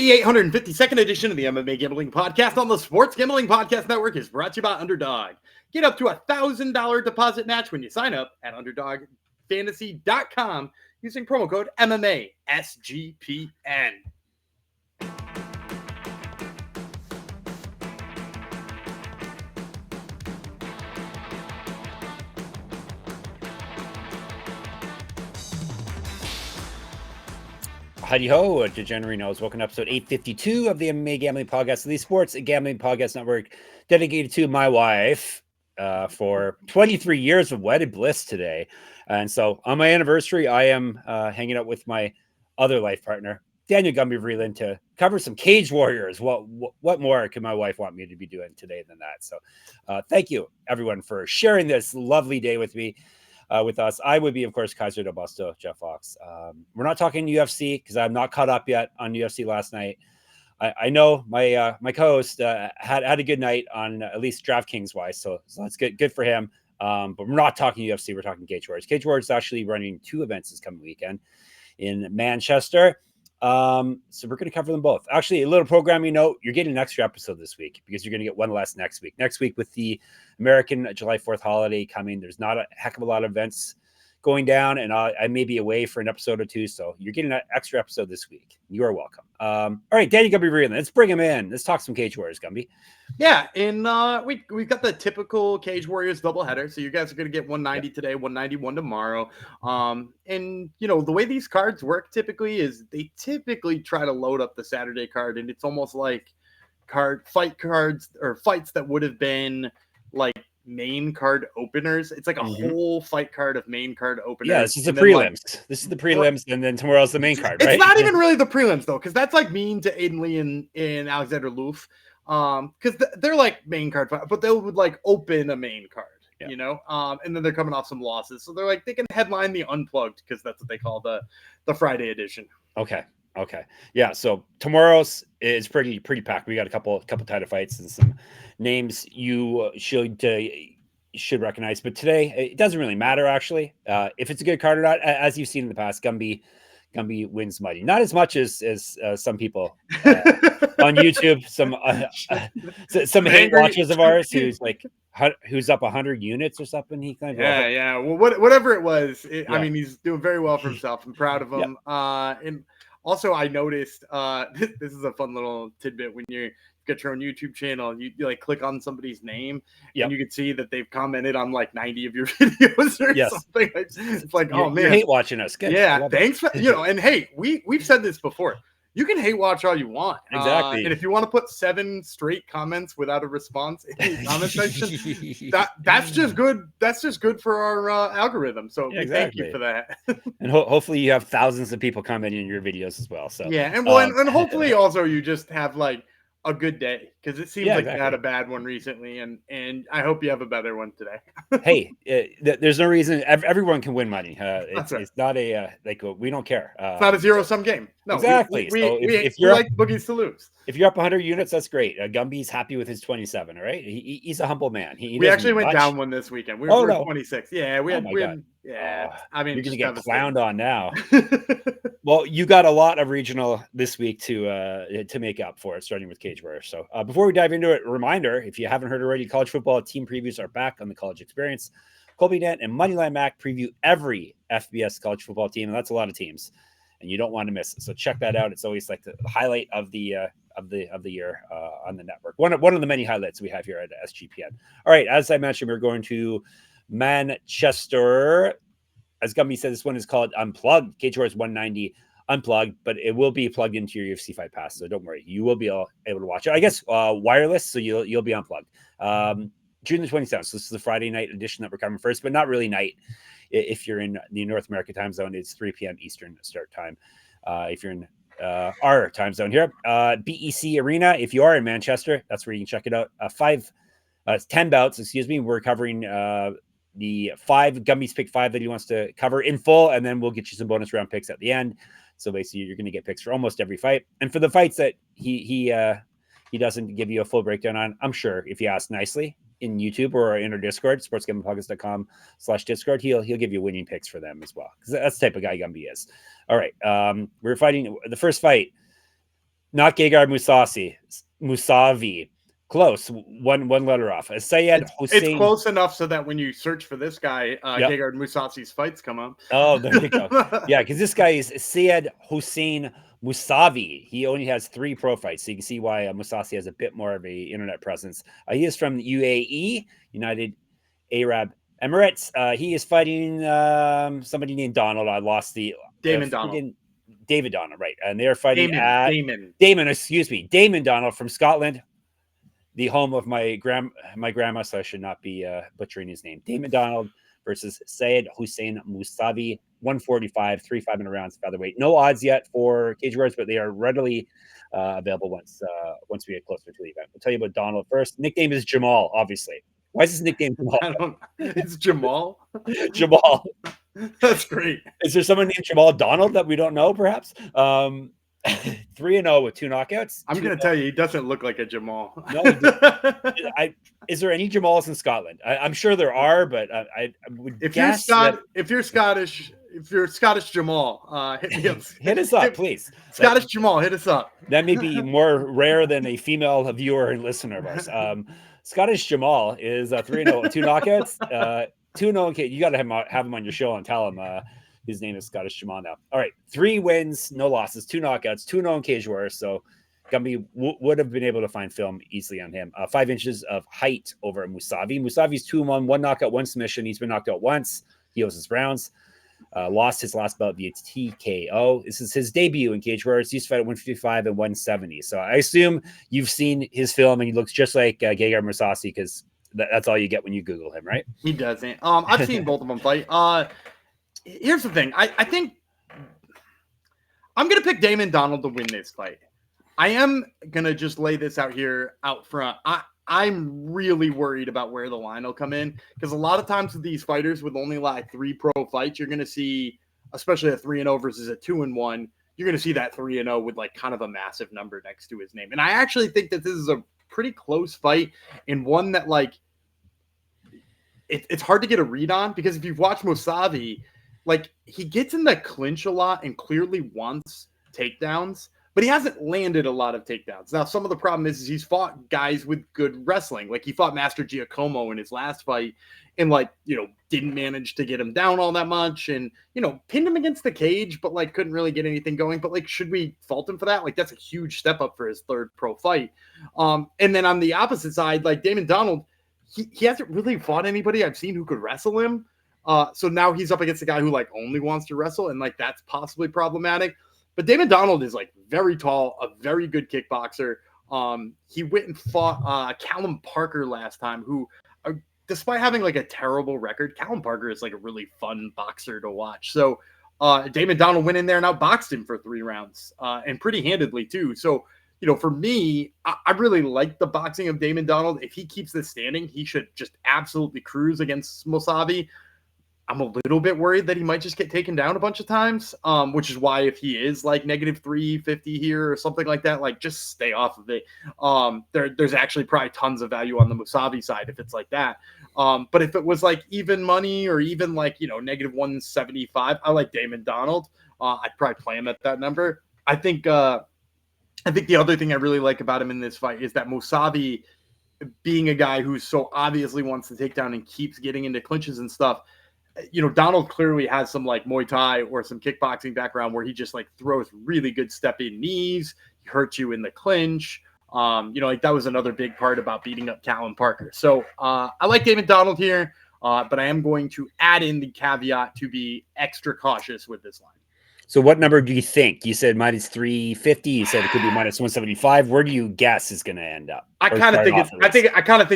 The 852nd edition of the MMA Gambling Podcast on the Sports Gambling Podcast Network is brought to you by Underdog. Get up to $1,000 deposit match when you sign up at UnderdogFantasy.com using promo code MMA SGPN. Howdy ho, Degenerinos. Welcome to episode 852 of the MMA Gambling Podcast, the Sports Gambling Podcast Network, dedicated to my wife for 23 years of wedded bliss today. And so on my anniversary, I am hanging out with my other life partner, Daniel Gumby Vreeland, to cover some Cage Warriors. What more can my wife want me to be doing today than that? So thank you, everyone, for sharing this lovely day with me. With us, I would be, of course, Kaiser Del Busto, Jeff Fox. We're not talking UFC because I'm not caught up yet on UFC last night. I know my my co-host had a good night on at least DraftKings wise, so that's good for him. But we're not talking UFC. We're talking Cage Warriors. Cage Warriors is actually running two events this coming weekend in Manchester. So we're going to cover them both. Actually, a little programming note: you're getting an extra episode this week because you're going to get one less next week. Next week, with the American July 4th holiday coming, there's not a heck of a lot of events going down, and I may be away for an episode or two, so you're getting an extra episode this week. You are welcome. All right, Danny Gumby Vreeland, let's bring him in. Let's talk some Cage Warriors, Gumby. Yeah, and we've got the typical Cage Warriors doubleheader. So you guys are going to get 190 today, 191 tomorrow. And you know the way these cards work typically is they typically try to load up the Saturday card, and it's almost like fight cards or fights that would have been like main card openers. It's like a whole fight card of main card openers. Yeah, this is the prelims. This is the prelims, and then tomorrow's the main card, right? It's not even really the prelims though, because that's like mean to Aiden Lee and Alexander Lööf. Because they're like main card, but they would like open a main card, you know, and then they're coming off some losses, so they're like they can headline the unplugged because that's what they call the Friday edition. Okay, yeah. So tomorrow's is pretty packed. We got a couple title fights and some names you should recognize, but today it doesn't really matter actually. If it's a good card or not, as you've seen in the past, Gumby wins muddy. Not as much as some people on YouTube, some hate watchers of ours who's up 100 units or something. He kind of yeah. Well, whatever it was, I mean, he's doing very well for himself. I'm proud of him. And also, I noticed this is a fun little tidbit when you get your own YouTube channel, you like click on somebody's name and you can see that they've commented on like 90 of your videos or something. It's like, oh man, you hate watching us. Good. Yeah, thanks for, and hey, we've said this before. You can hate watch all you want. Exactly. And if you want to put 7 straight comments without a response in the comment section, that's just good. That's just good for our algorithm. So thank you for that. And hopefully you have thousands of people commenting on your videos as well. So yeah, and and hopefully also you just have like a good day, because it seems like you had a bad one recently, and I hope you have a better one today. Hey, there's no reason everyone can win money. That's right. It's not a we don't care. It's not a zero-sum game. No, exactly. If you're like boogies to lose. If you're up 100 units, that's great. Gumby's happy with his 27. All right, he's a humble man. We actually went down one this weekend. We were 26. Yeah, we had. I mean, you're gonna get clowned on now. Well, you got a lot of regional this week to make up for it, starting with Cage Warriors. So before we dive into it, a reminder: if you haven't heard already, college football team previews are back on the College Experience. Colby Dent and Moneyline Mac preview every FBS college football team, and that's a lot of teams, and you don't want to miss it. So check that out. It's always like the highlight of the year on the network. One of the many highlights we have here at SGPN. All right, as I mentioned, we're going to Manchester. As Gumby said, this one is called Unplugged. Cage Warriors 190 Unplugged, but it will be plugged into your UFC Fight Pass, so don't worry. You will be able to watch it. I guess wireless, so you'll be unplugged. June the 27th. So this is the Friday night edition that we're covering first, but not really night. If you're in the North American time zone, it's 3 p.m. Eastern start time. If you're in our time zone here, BEC Arena. If you are in Manchester, that's where you can check it out. 10 bouts. Excuse me. We're covering the 5 Gumby's pick 5 that he wants to cover in full, and then we'll get you some bonus round picks at the end. So basically, you're going to get picks for almost every fight, and for the fights that he doesn't give you a full breakdown on, I'm sure if you ask nicely in YouTube or in our Discord, sportsgamblingpodcast.com/Discord, he'll give you winning picks for them as well, because that's the type of guy Gumby is. All right, we're fighting the first fight. Not Gegard Mousavi. Close. One letter off. Seyed It's Hossein. close enough so that when you search for this guy, Yep. Gegard Mousasi's fights come up. Oh, there you go. Yeah, because this guy is Seyed Hossein Mousavi. He only has 3 pro fights, so you can see why Mousavi has a bit more of a internet presence. He is from UAE, United Arab Emirates. He is fighting somebody named Donald. I lost the Damon Donald. David Donald, right? And they're fighting Damon. Excuse me, Damon Donald from Scotland, the home of my grandma. So I should not be butchering his name. Damon Donald versus Seyed Hossein Mousavi, 145, 3 5-minute rounds, featherweight. No odds yet for Cage Warriors, but they are readily available once we get closer to the event. We'll tell you about Donald first. Nickname is Jamal, obviously. Why is his nickname Jamal? It's Jamal. Jamal. That's great. Is there someone named Jamal Donald that we don't know, perhaps? 3-0 with 2 knockouts. I'm going to tell you, he doesn't look like a Jamal. No, is there any Jamals in Scotland? I'm sure there are, but I would guess if you're Scottish Jamal, hit me up. Hit us up, please. Scottish Jamal, hit us up. That may be more rare than a female viewer and listener of ours. Scottish Jamal is 3-0 with 2 knockouts. 2-0. You got to have him on your show and tell him his name is Scottish Jamal now. All right, 3 wins, no losses, 2 knockouts, 2-0 in Cage Warriors. So Gumby would have been able to find film easily on him. 5 inches of height over Mousavi. Mousavi's 2-1, 1 knockout, 1 submission. He's been knocked out once. He owes his rounds. Lost his last bout via TKO. This is his debut in Cage Warriors. He used to fight at 155 and 170. So I assume you've seen his film and he looks just like Gegard Mousasi because that's all you get when you Google him, right? He doesn't. I've seen both of them fight. Here's the thing. I think I'm going to pick Damon Donald to win this fight. I am going to just lay this out front. I'm really worried about where the line will come in because a lot of times with these fighters with only like 3 pro fights, you're going to see, especially a 3-0 versus a 2-1, you're going to see that 3-0 with like kind of a massive number next to his name. And I actually think that this is a pretty close fight and one that like it's hard to get a read on because if you've watched Mousavi, like he gets in the clinch a lot and clearly wants takedowns, but he hasn't landed a lot of takedowns. Now, some of the problem is he's fought guys with good wrestling. Like he fought Master Giacomo in his last fight and like, didn't manage to get him down all that much and, pinned him against the cage, but like couldn't really get anything going. But like, should we fault him for that? Like that's a huge step up for his 3rd pro fight. And then on the opposite side, like Damon Donald, he hasn't really fought anybody I've seen who could wrestle him. So now he's up against a guy who like only wants to wrestle and like that's possibly problematic. But Damon Donald is like very tall, a very good kickboxer. He went and fought Callum Parker last time, who, despite having like a terrible record, Callum Parker is like a really fun boxer to watch. So Damon Donald went in there and outboxed him for 3 rounds and pretty handedly too. So, for me, I really like the boxing of Damon Donald. If he keeps this standing, he should just absolutely cruise against Mousavi. I'm a little bit worried that he might just get taken down a bunch of times, which is why if he is like -350 here or something like that, like just stay off of it. There's actually probably tons of value on the Mousavi side if it's like that. But if it was like even money or even like, -175, I like Damon Donald. I'd probably play him at that number. I think the other thing I really like about him in this fight is that Mousavi, being a guy who so obviously wants to take down and keeps getting into clinches and stuff, Donald clearly has some like Muay Thai or some kickboxing background where he just like throws really good step in knees. He hurts you in the clinch. Like that was another big part about beating up Callum Parker. So I like Damon Donald here, but I am going to add in the caveat to be extra cautious with this line. So what number do you think? You said -350. You said it could be -175. Where do you guess is going to end up? I kind of think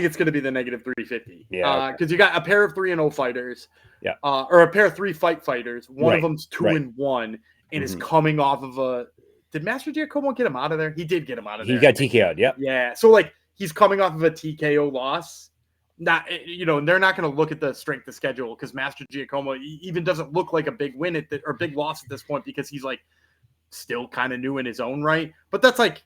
it's going to be the -350. Yeah. Because you got a pair of 3-0 fighters. Yeah. Or a pair of 3 fight fighters. One of them's 2-1 and is coming off of a. Did Master Giacomo get him out of there? He did get him out of there. He got TKO'd. Yep. Yeah. So like he's coming off of a TKO loss. Not, they're not going to look at the strength of schedule because Master Giacomo even doesn't look like a big win or big loss at this point because he's like still kind of new in his own right. But that's like,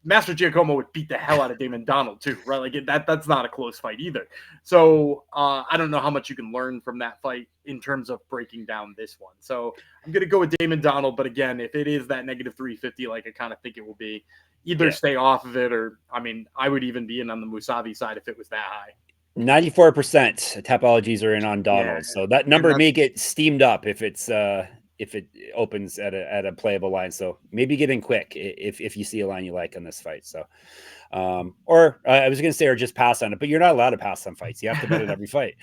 Master Giacomo would beat the hell out of Damon Donald too, right? Like that's not a close fight either. So I don't know how much you can learn from that fight in terms of breaking down this one. So I'm gonna go with Damon Donald, but again, if it is that negative 350, like I kind of think it will be, either stay off of it, or I mean, I would even be in on the Mousavi side if it was that high. 94% topologies are in on Donald, so that number may get steamed up if it opens at a playable line. So maybe get in quick if you see a line you like on this fight. So, or I was going to say, or just pass on it, but you're not allowed to pass on fights. You have to bet at every fight.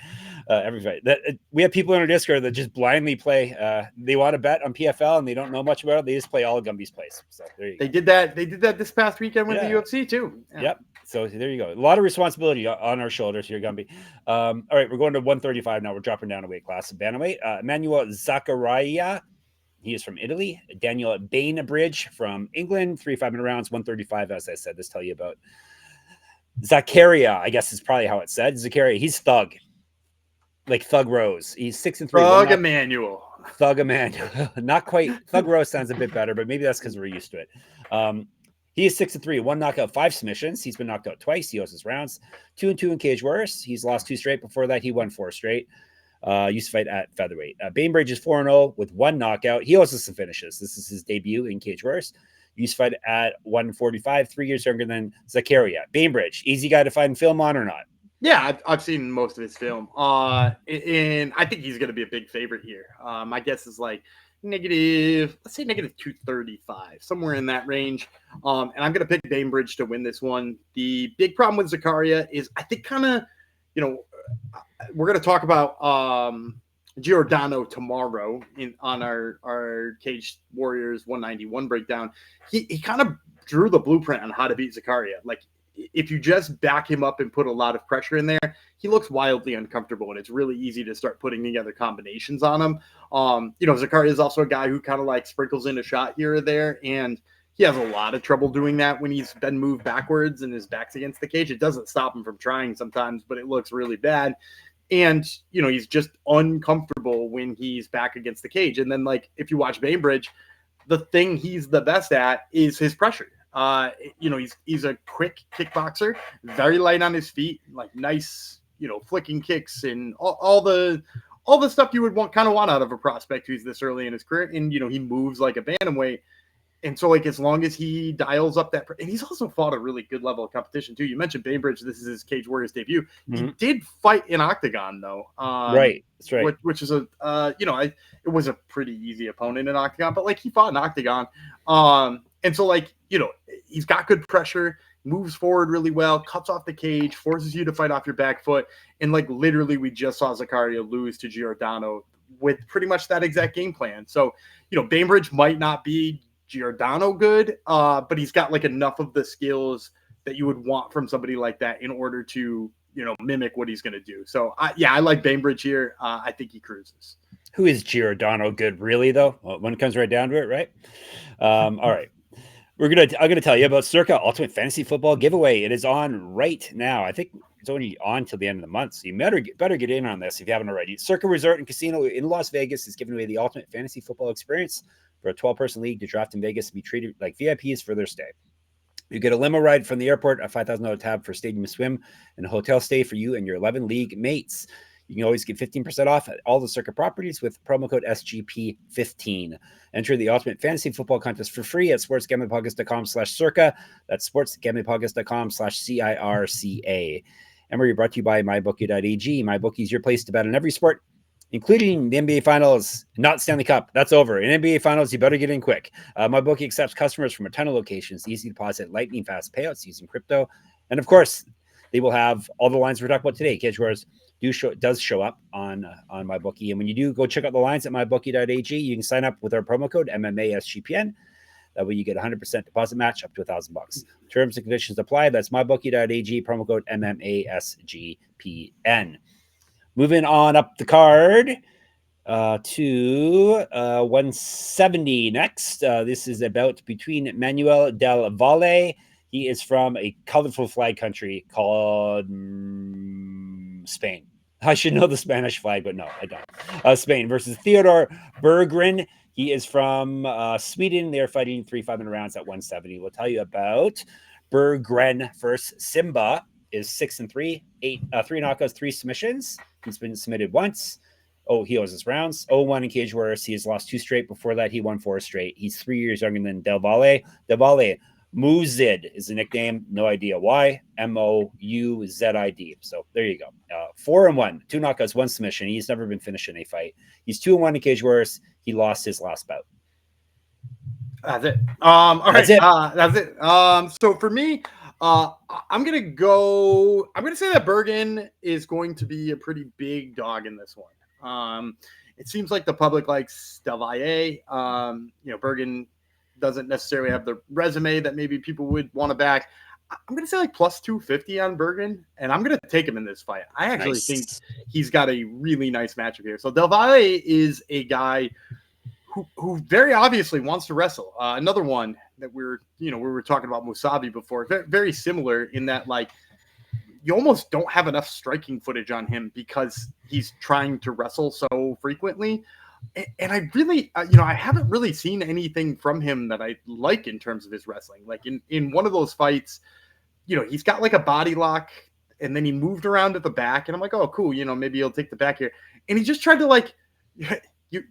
We have people in our Discord that just blindly play. They want to bet on PFL and they don't know much about it. They just play all of Gumby's plays. So there you go. They did that this past weekend with the UFC too. Yeah. Yep. So there you go. A lot of responsibility on our shoulders here, Gumby. All right, we're going to 135 now. We're dropping down a weight class. Bantamweight. Emanuele Zaccaria. He is from Italy. Daniel Bainbridge from England. 3 5-minute rounds, 135. As I said, let's tell you about Zaccaria. I guess is probably how it's said. Zaccaria. He's thug, like Thug Rose. He's 6-3. Thug Emanuele. Thug Emanuele. Not quite. Thug Rose sounds a bit better, but maybe that's because we're used to it. He is 6-3, 1 knockout, 5 submissions. He's been knocked out twice. He owes his rounds. 2-2 in Cage Warriors. He's lost 2 straight. Before that, he won 4 straight. Used to fight at featherweight. Bainbridge is 4-0 with 1 knockout. He also has some finishes. This is his debut in Cage Warriors. Used to fight at 145, 3 years younger than Zaccaria. Bainbridge, easy guy to find film on or not? Yeah, I've seen most of his film. And I think he's going to be a big favorite here. My guess is like let's say negative 235, somewhere in that range. And I'm going to pick Bainbridge to win this one. The big problem with Zaccaria is I think kind of, we're going to talk about Giordano tomorrow on our Cage Warriors 191 breakdown. He kind of drew the blueprint on how to beat Zaccaria. Like, if you just back him up and put a lot of pressure in there, he looks wildly uncomfortable, and it's really easy to start putting together combinations on him. Zaccaria is also a guy who kind of like sprinkles in a shot here or there, and he has a lot of trouble doing that when he's been moved backwards and his back's against the cage. It doesn't stop him from trying sometimes, but it looks really bad. And, he's just uncomfortable when he's back against the cage. And then, like, if you watch Bainbridge, the thing he's the best at is his pressure. He's a quick kickboxer, very light on his feet, like nice, flicking kicks and all the stuff you would want out of a prospect who's this early in his career. And, he moves like a bantamweight. And so, like, as long as he dials up that, and he's also fought a really good level of competition too. You mentioned Bainbridge. This is his Cage Warriors debut. Mm-hmm. He did fight in Octagon though. Right. That's right. Which is it was a pretty easy opponent in Octagon, but like he fought in Octagon. And so, like, he's got good pressure, moves forward really well, cuts off the cage, forces you to fight off your back foot. And like, literally, we just saw Zaccaria lose to Giordano with pretty much that exact game plan. So, Bainbridge might not be Giordano good, but he's got like enough of the skills that you would want from somebody like that in order to, mimic what he's going to do. So I like Bainbridge here. I think he cruises. Who is Giordano good, really, though? Well, when it comes right down to it, right? All right. I'm gonna tell you about Circa Ultimate Fantasy Football giveaway. It is on right now. I think it's only on till the end of the month, so you better get in on this if you haven't already. Circa Resort and Casino in Las Vegas is giving away the ultimate fantasy football experience for a 12-person league to draft in Vegas and be treated like VIPs for their stay. You get a limo ride from the airport, a $5,000 tab for stadium swim, and a hotel stay for you and your 11 league mates. You can always get 15% off at all the Circa properties with promo code SGP15. Enter the Ultimate Fantasy Football Contest for free at sportsgamblingpodcast.com/circa. That's sportsgamblingpodcast.com/CIRCA. And we're brought to you by MyBookie.ag. MyBookie is your place to bet on every sport, including the NBA Finals, not Stanley Cup. That's over. In NBA Finals, you better get in quick. MyBookie accepts customers from a ton of locations, easy deposit, lightning fast payouts using crypto. And of course, they will have all the lines we're talking about today. Cage Warriors does show up on MyBookie. And when you do, go check out the lines at MyBookie.ag. You can sign up with our promo code MMASGPN. That way you get 100% deposit match up to $1,000. Terms and conditions apply. That's MyBookie.ag, promo code MMASGPN. Moving on up the card to 170 next. This is about between Manuel del Valle. He is from a colorful flag country called Spain. I should know the Spanish flag, but no, I don't. Spain versus Theodor Berggren. He is from Sweden. They're fighting 3 5-minute rounds at 170. We'll tell you about Berggren versus Simba is 6-3, 3 knockouts, 3 submissions. He's been submitted once. Oh, he owes his rounds. 0-1 in Cage Warriors. He has lost 2 straight. Before that, he won 4 straight. He's 3 years younger than Del Valle. Del Valle, Mouzid is the nickname. No idea why. Mouzid. So there you go. 4-1, 2 knockouts, 1 submission. He's never been finished in a fight. He's 2-1 in Cage Warriors. He lost his last bout. That's it. All right. That's it. So for me, I'm gonna say that Berggren is going to be a pretty big dog in this one. It seems like the public likes Del Valle. Berggren doesn't necessarily have the resume that maybe people would want to back. I'm gonna say like plus 250 on Berggren, and I'm gonna take him in this fight. I actually think he's got a really nice matchup here. So Del Valle is a guy who very obviously wants to wrestle. Another one that we were talking about Mousavi before, very, very similar in that, like, you almost don't have enough striking footage on him because he's trying to wrestle so frequently. And I really, I haven't really seen anything from him that I like in terms of his wrestling. Like in one of those fights, he's got like a body lock and then he moved around at the back and I'm like, oh, cool. Maybe he'll take the back here. And he just tried to like,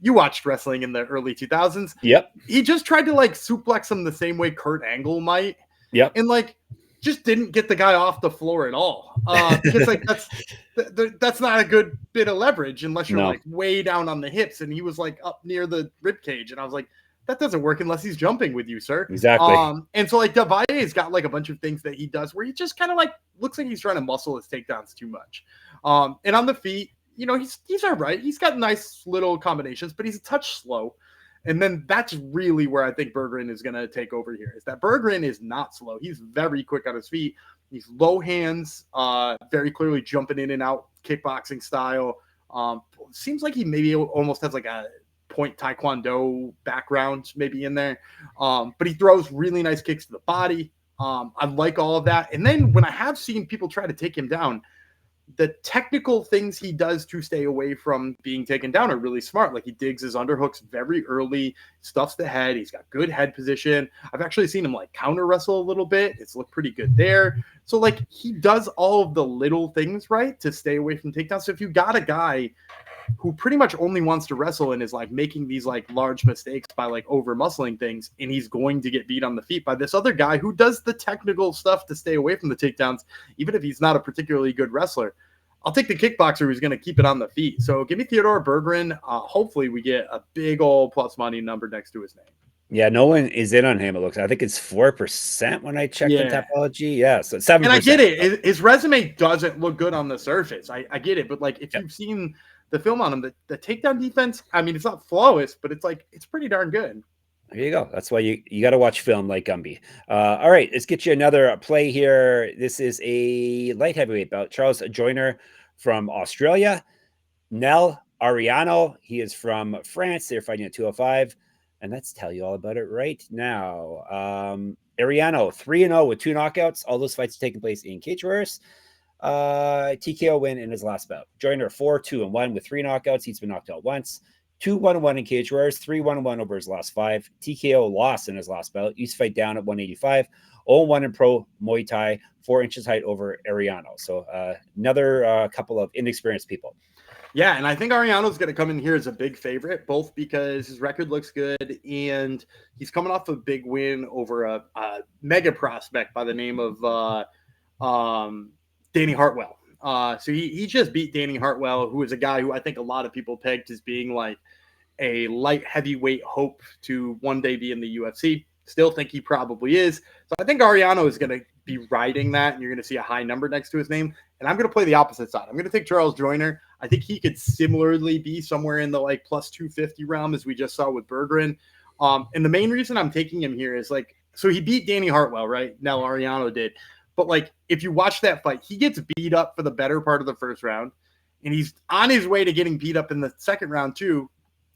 you watched wrestling in the early 2000s. Yep. He just tried to like suplex him the same way Kurt Angle might. Yep. And like, just didn't get the guy off the floor at all. Because like that's not a good bit of leverage unless you're like way down on the hips. And he was like up near the rib cage. And I was like, that doesn't work unless he's jumping with you, sir. Exactly. And so like Del Valle's got like a bunch of things that he does where he just kind of like looks like he's trying to muscle his takedowns too much. And on the feet, he's all right. He's got nice little combinations, but he's a touch slow. And then that's really where I think Berggren is going to take over here, is that Berggren is not slow. He's very quick on his feet. He's low hands, very clearly jumping in and out, kickboxing style. Seems like he maybe almost has like a point taekwondo background maybe in there. But he throws really nice kicks to the body. I like all of that. And then when I have seen people try to take him down, the technical things he does to stay away from being taken down are really smart. Like he digs his underhooks very early, stuffs the head. He's got good head position. I've actually seen him like counter wrestle a little bit. It's looked pretty good there. So like he does all of the little things right to stay away from takedowns. So if you got a guy who pretty much only wants to wrestle and is like making these like large mistakes by like over muscling things, and he's going to get beat on the feet by this other guy who does the technical stuff to stay away from the takedowns, even if he's not a particularly good wrestler, I'll take the kickboxer who's going to keep it on the feet. So give me Theodor Berggren. Hopefully we get a big old plus money number next to his name. Yeah, no one is in on him. It looks. I think it's 4% when I checked the topology. Yeah, so 7%. And I get it. His resume doesn't look good on the surface. I get it, but like if you've seen the film on him, the takedown defense, I mean, it's not flawless, but it's pretty darn good. There you go. That's why you got to watch film like Gumby. All right, let's get you another play here. This is a light heavyweight bout. Charles Joyner from Australia. Nell Ariano. He is from France. They're fighting at 205. And let's tell you all about it right now. Ariano, 3-0 with 2 knockouts. All those fights taking place in Cage Warriors. TKO win in his last bout. Joyner 4-2-1 with 3 knockouts. He's been knocked out once. 2-1-1 in Cage Warriors. 3-1-1 over his last 5. TKO lost in his last bout. Used to fight down at 185. 0-1 in pro Muay Thai. 4 inches height over Ariano. So another couple of inexperienced people. Yeah, and I think Ariano's going to come in here as a big favorite, both because his record looks good and he's coming off a big win over a mega prospect by the name of Danny Hartwell. So he just beat Danny Hartwell, who is a guy who I think a lot of people pegged as being like a light heavyweight hope to one day be in the UFC. Still think he probably is. So I think Ariano is going to be riding that, and you're going to see a high number next to his name. And I'm going to play the opposite side. I'm going to take Charles Joyner. I think he could similarly be somewhere in the like plus 250 realm as we just saw with Berggren. And the main reason I'm taking him here is like, so he beat Danny Hartwell, right? Nell Ariano did. But like, if you watch that fight, he gets beat up for the better part of the first round, and he's on his way to getting beat up in the second round too.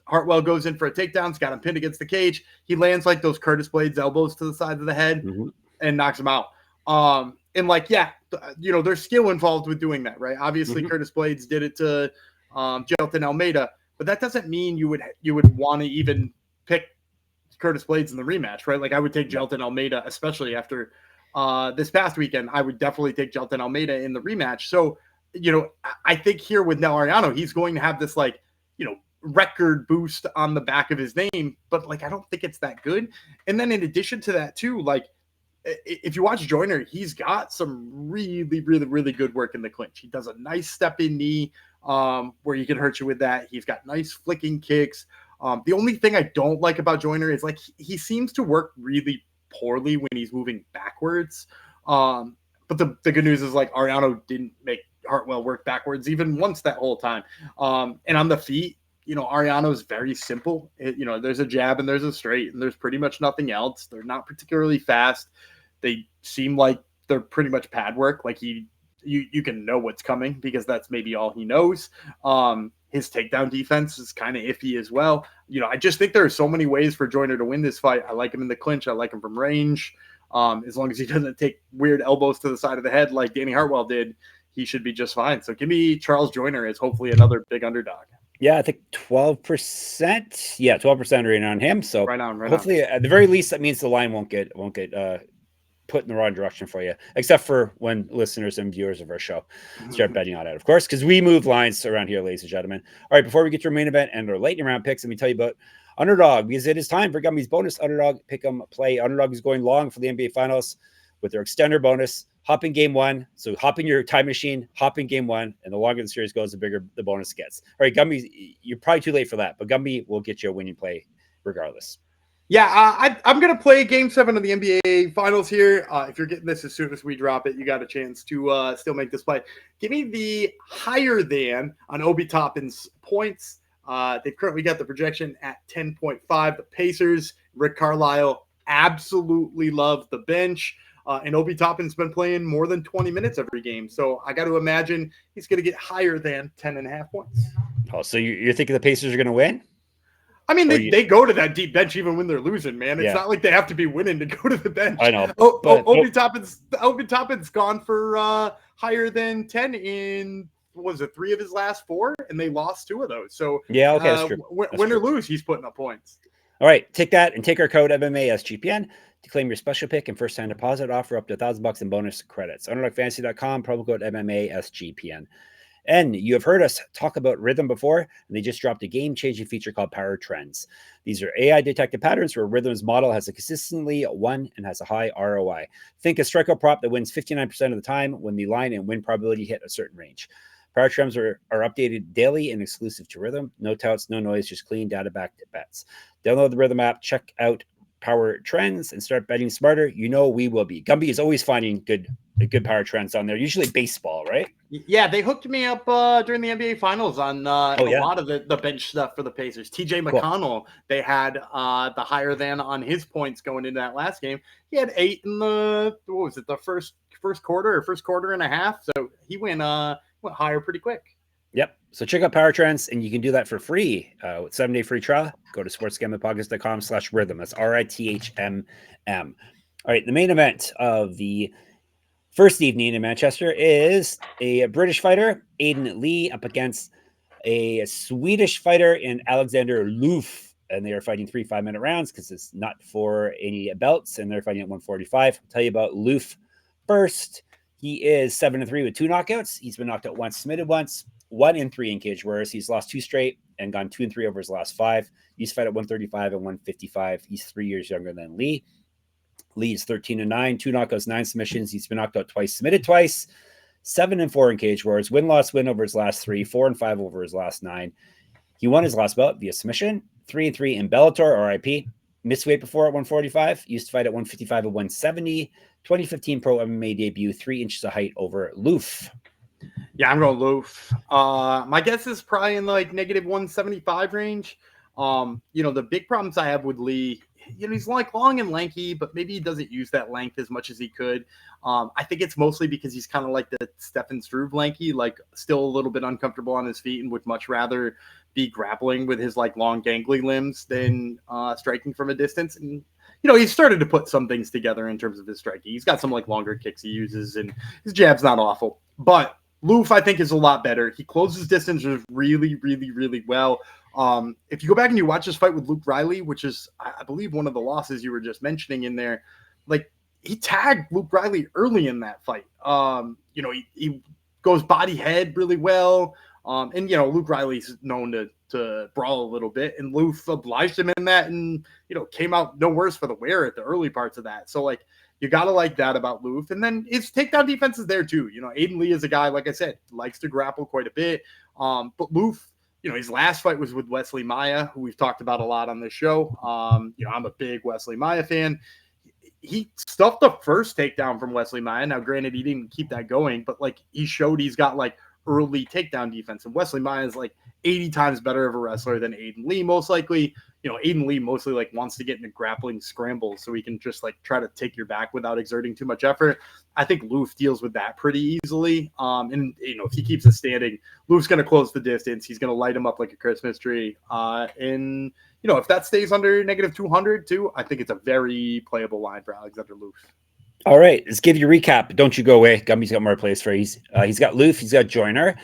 Hartwell goes in for a takedown. He's got him pinned against the cage. He lands like those Curtis Blades elbows to the side of the head and knocks him out. And like, yeah, there's skill involved with doing that, right? Obviously, Curtis Blades did it to Jailton Almeida, but that doesn't mean you would want to even pick Curtis Blades in the rematch, right? Like I would take Jailton Almeida, especially after this past weekend, I would definitely take Jelton Almeida in the rematch. So, I think here with Nell Ariano, he's going to have this record boost on the back of his name, but I don't think it's that good. And then in addition to that too, if you watch Joyner, he's got some really, really, really good work in the clinch. He does a nice step in knee where he can hurt you with that. He's got nice flicking kicks. The only thing I don't like about Joyner is he seems to work really poorly when he's moving backwards. But the good news is Ariano didn't make Hartwell work backwards even once that whole time. And on the feet, Ariano is very simple. There's a jab and there's a straight and there's pretty much nothing else. They're not particularly fast. They seem like they're pretty much pad work. You can know what's coming because that's maybe all he knows. His takedown defense is kind of iffy as well. I just think there are so many ways for Joyner to win this fight. I like him in the clinch. I like him from range. As long as he doesn't take weird elbows to the side of the head like Danny Hartwell did, he should be just fine. So give me Charles Joyner as hopefully another big underdog. Yeah, I think 12%. Yeah, 12% rating on him. So right hopefully, at the very least, that means the line won't get put in the wrong direction for you, except for when listeners and viewers of our show start betting on it, of course, because we move lines around here, ladies and gentlemen. All right, before we get to our main event and our lightning round picks, let me tell you about Underdog, because it is time for Gummy's bonus Underdog pick 'em play. Underdog is going long for the NBA Finals with their extender bonus. Hop in game one. So hop in your time machine, hop in game one, and the longer the series goes, the bigger the bonus gets. All right, Gumby, you're probably too late for that, but Gumby will get you a winning play regardless. Yeah, I'm going to play Game 7 of the NBA Finals here. If you're getting this as soon as we drop it, you got a chance to still make this play. Give me the higher than on Obi Toppin's points. They've currently got the projection at 10.5. The Pacers, Rick Carlisle, absolutely love the bench. And Obi Toppin's been playing more than 20 minutes every game. So I got to imagine he's going to get higher than 10.5 points. Oh, so you're thinking the Pacers are going to win? I mean, they go to that deep bench even when they're losing, man. It's not like they have to be winning to go to the bench. I know. Obi Toppin's gone for higher than 10 in, was it 3 of his last 4? And they lost 2 of those. So yeah, okay, that's true. Win or lose, he's putting up points. All right, take that and take our code MMA SGPN to claim your special pick and first-time deposit offer up to $1,000 in bonus credits. UnderdogFantasy.com, promo code MMA SGPN. And you have heard us talk about rhythm before, and they just dropped a game-changing feature called Power Trends. These are AI-detected patterns where rhythm's model has a consistently won and has a high ROI. Think a strikeout prop that wins 59% of the time when the line and win probability hit a certain range. Power Trends are updated daily and exclusive to Rhythm. No touts, no noise, just clean data-backed bets. Download the Rhythm app, check out Power Trends, and start betting smarter. You know we will be. Gumby is always finding good Power Trends on there, usually baseball, right? Yeah, they hooked me up during the NBA Finals on a lot of the bench stuff for the Pacers. TJ McConnell, they had the higher than on his points going into that last game. He had 8 in the first quarter or first quarter and a half. So he went higher pretty quick. Yep. So check out Power Trends, and you can do that for free with 7-day free trial. Go to sportsgamblingpodcast.com/rhythm. That's RITHMM. All right, the main event of the first evening in Manchester is a British fighter, Aiden Lee, up against a Swedish fighter in Alexander Lööf. And they are fighting 3 5-minute rounds because it's not for any belts, and they're fighting at 145. I'll tell you about Lööf first. He is 7-3 with 2 knockouts. He's been knocked out once, submitted once, 1-3 in cage warriors. He's lost 2 straight and gone 2-3 over his last 5. He's fight at 135 and 155. He's 3 years younger than Lee. Lee is 13-9, 2 knockouts, 9 submissions. He's been knocked out twice, submitted twice, 7-4 in cage wars. Win over his last 3, 4-5 over his last 9. He won his last bout via submission. 3-3 in Bellator, RIP. Missed weight before at 145. Used to fight at 155 and 170. 2015 pro MMA debut, 3 inches of height over Lööf. Yeah, I'm going Lööf. My guess is probably in negative 175 range. The big problems I have with Lee, he's long and lanky, but maybe he doesn't use that length as much as he could. I think it's mostly because he's kind of like the Stefan Struve lanky, still a little bit uncomfortable on his feet and would much rather be grappling with his long gangly limbs than striking from a distance. And he's started to put some things together in terms of his striking. He's got some longer kicks he uses, and his jab's not awful. But Lööf, I think, is a lot better. He closes distances really, really, really well. If you go back and you watch this fight with Luke Riley, which is, I believe, one of the losses you were just mentioning in there, he tagged Luke Riley early in that fight. You know, he goes body head really well. And, you know, Luke Riley's known to brawl a little bit, and Lööf obliged him in that and, you know, came out no worse for the wear at the early parts of that. So, like, you got to like that about Lööf. And then his takedown defense is there, too. You know, Aiden Lee is a guy, like I said, likes to grapple quite a bit. But Lööf, you know, his last fight was with Wesley Maya, who we've talked about a lot on this show. You know, I'm a big Wesley Maya fan. He stuffed the first takedown from Wesley Maya. Now, granted, he didn't keep that going, but like he showed he's got like early takedown defense. And Wesley Maya is like 80 times better of a wrestler than Aiden Lee, most likely. You know, Aiden Lee mostly like wants to get into grappling scrambles so he can just like try to take your back without exerting too much effort. I think Lööf deals with that pretty easily. And, you know, if he keeps it standing, Lööf's going to close the distance. He's going to light him up like a Christmas tree. And, you know, if that stays under negative 200 too, I think it's a very playable line for Alexander Lööf. All right, let's give you a recap. Don't you go away. Gummy's got more plays for you. He's got Lööf. He's got Joyner.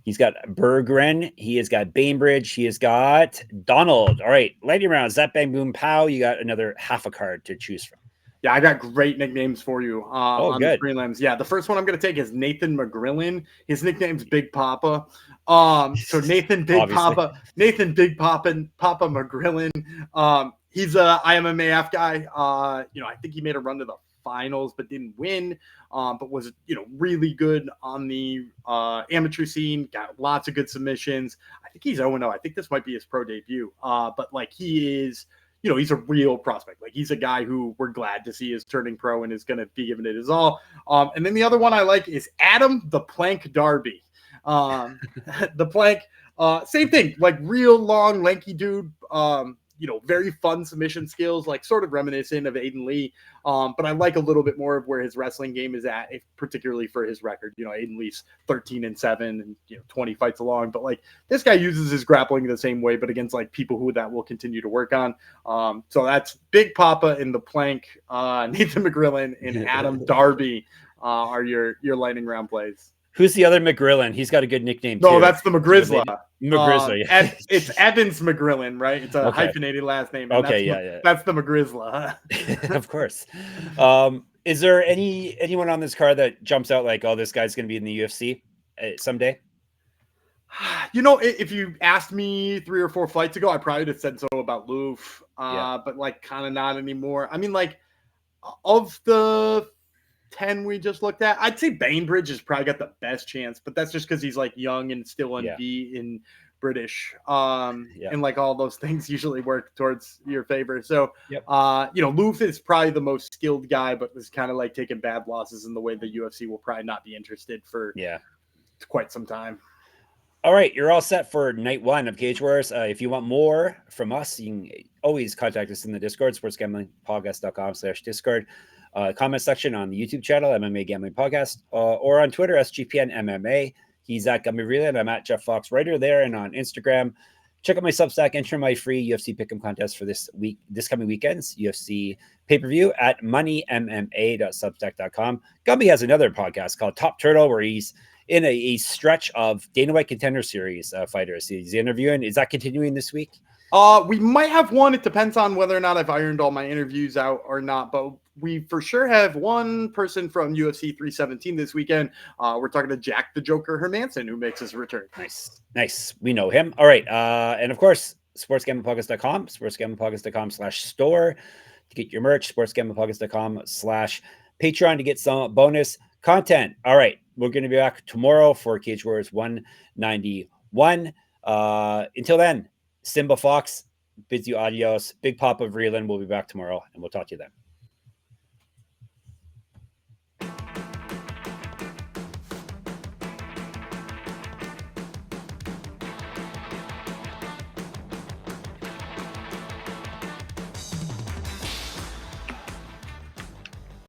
He's got Berggren. He has got Bainbridge. He has got Donald. All right, lightning round. Zap, bang, boom, pow. You got another half a card to choose from. Yeah, I got great nicknames for you on good. the prelims. Yeah, the first one I'm going to take is Nathan McGrillen. His nickname's Big Papa. So Nathan Big Papa, Papa McGrillen. He's a IMMAF guy. You know, I think he made a run to the finals but didn't win, but was, you know, really good on the amateur scene, got lots of good submissions. I think he's 0-0. I think this might be his pro debut, but like he is, you know, he's a real prospect. Like he's a guy who we're glad to see is turning pro and is going to be giving it his all. And then the other one I like is Adam the Plank Darby. The Plank, same thing, like real long lanky dude. You know, very fun submission skills, like sort of reminiscent of Aiden Lee. But I like a little bit more of where his wrestling game is at, particularly for his record. You know, Aiden Lee's 13-7 and, you know, 20 fights along. But like this guy uses his grappling the same way, but against like people who that will continue to work on. So that's Big Papa in the Plank, Nathan McGrillen and Adam Darby are your lightning round plays. Who's the other McGrillen? He's got a good nickname too. No, that's the McGrizzla. McGrizzla. It's Evans McGrillen, right? It's a hyphenated last name. Okay, that's the McGrizzla. Of course. Is there anyone on this card that jumps out like, oh, this guy's going to be in the UFC someday? You know, if you asked me 3 or 4 fights ago, I probably would have said so about Lööf, but like kind of not anymore. I mean, like of the 10 we just looked at, I'd say Bainbridge has probably got the best chance, but that's just because he's like young and still in British. And like all those things usually work towards your favor. So, you know, Lööf is probably the most skilled guy, but was kind of like taking bad losses in the way the UFC will probably not be interested for quite some time. All right, you're all set for night 1 of Cage Wars. If you want more from us, you can always contact us in the Discord, sportsgamblingpodcast.com/Discord. Comment section on the YouTube channel, MMA Gambling Podcast, or on Twitter, SGPN MMA. He's at Gummy Relay, and I'm at Jeff Fox Writer there, and on Instagram. Check out my Substack, enter my free UFC Pick'em contest for this coming weekend's UFC pay-per-view at moneymma.substack.com. Gumby has another podcast called Top Turtle, where he's in a stretch of Dana White Contender Series fighters. He's interviewing. Is that continuing this week? We might have one. It depends on whether or not I've ironed all my interviews out or not, but we for sure have one person from UFC 317 this weekend. We're talking to Jack the Joker Hermanson, who makes his return. Nice. We know him. All right. And of course, sportsgamblingpodcast.com, sportsgamblingpodcast.com/store to get your merch, sportsgamblingpodcast.com/Patreon to get some bonus content. All right. We're going to be back tomorrow for Cage Wars 191. Until then, Simba Fox bids you adios. Big Papa Vreeland will be back tomorrow, and we'll talk to you then.